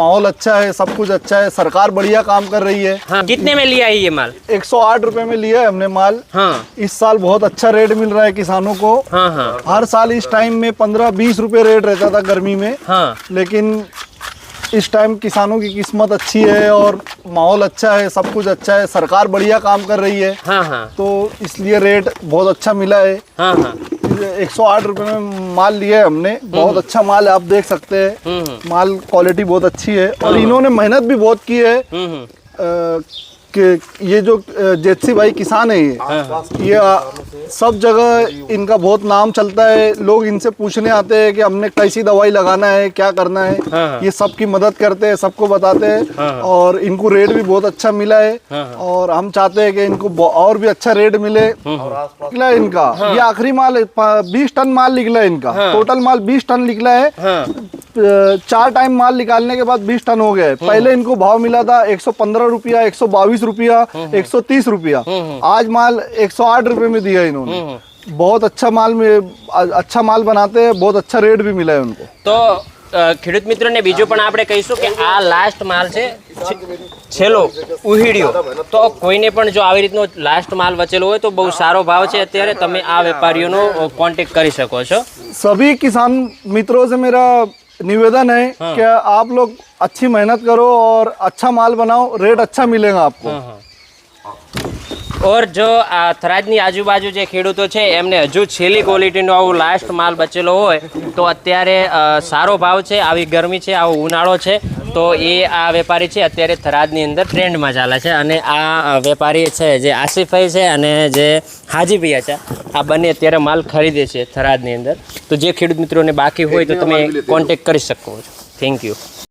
माहौल अच्छा है, सब कुछ अच्छा है, सरकार बढ़िया काम कर रही है। हाँ, कितने में लिया है ये माल? 108 रुपए में लिया है हमने माल। हाँ इस साल बहुत अच्छा रेट मिल रहा है किसानों को। हाँ हाँ हर साल इस टाइम में 15-20 रुपए रेट रहता था गर्मी में, हाँ लेकिन इस टाइम किसानों की किस्मत अच्छी है और माहौल अच्छा है, सब कुछ अच्छा है, सरकार बढ़िया काम कर रही है, हाँ हाँ तो इसलिए रेट बहुत अच्छा मिला है। हाँ हाँ 108 रुपए में माल लिया है हमने, बहुत अच्छा माल है, आप देख सकते हैं। माल क्वालिटी बहुत अच्छी है और इन्होंने मेहनत भी बहुत की है। कि ये जो जेत्सी भाई किसान है, ये सब जगह इनका बहुत नाम चलता है। लोग इनसे पूछने आते हैं कि हमने कैसी दवाई लगाना है, क्या करना है। ये सबकी मदद करते हैं, सबको बताते हैं और इनको रेट भी बहुत अच्छा मिला है। और हम चाहते हैं कि इनको और भी अच्छा रेट मिले। निकला है इनका ये आखिरी माल 20 टन माल निकला है इनका। टोटल माल 20 टन निकला है। 4 टाइम माल निकालने के बाद 20 टन हो गए। पहले इनको भाव मिला था 115 रुपया, 122 रुपया, 130 रुपया। आज माल 108 रुपए में दिया इन्होंने। बहुत अच्छा माल में अच्छा माल बनाते हैं, बहुत अच्छा रेट भी मिला है उनको। तो ખેડૂત મિત્રોને બીજું પણ આપણે કહીશું કે આ લાસ્ટ માલ છે છેલ્લો ઉહીડ્યો, તો કોઈને પણ જો આવી રીતનો લાસ્ટ માલ વચેલો હોય તો બહુ સારો ભાવ છે અત્યારે, તમે આ વેપારીઓનો કોન્ટેક્ટ કરી શકો છો। सभी किसान मित्रों से मेरा निवेदन है कि आप लोग अच्छी मेहनत करो और अच्छा माल बनाओ, रेट अच्छा मिलेगा आपको। और जो થરાદની આજુબાજુ જે ખેડૂતો છે એમને હજુ છેલ્લી ક્વોલિટીનો આવું લાસ્ટ માલ બચેલો હોય તો અત્યારે સારો ભાવ છે, આવી ગરમી છે, આવો ઉનાળો છે, તો એ આ વેપારી છે અત્યારે થરાદની અંદર ટ્રેન્ડમાં ચાલે છે। અને આ વેપારી છે જે આસિફભાઈ છે અને જે હાજીભૈયા છે, આ બંને અત્યારે માલ ખરીદે છે થરાદની અંદર। તો જે ખેડૂત મિત્રોને બાકી હોય તો તમે કોન્ટેક્ટ કરી શકો છો। Thank you.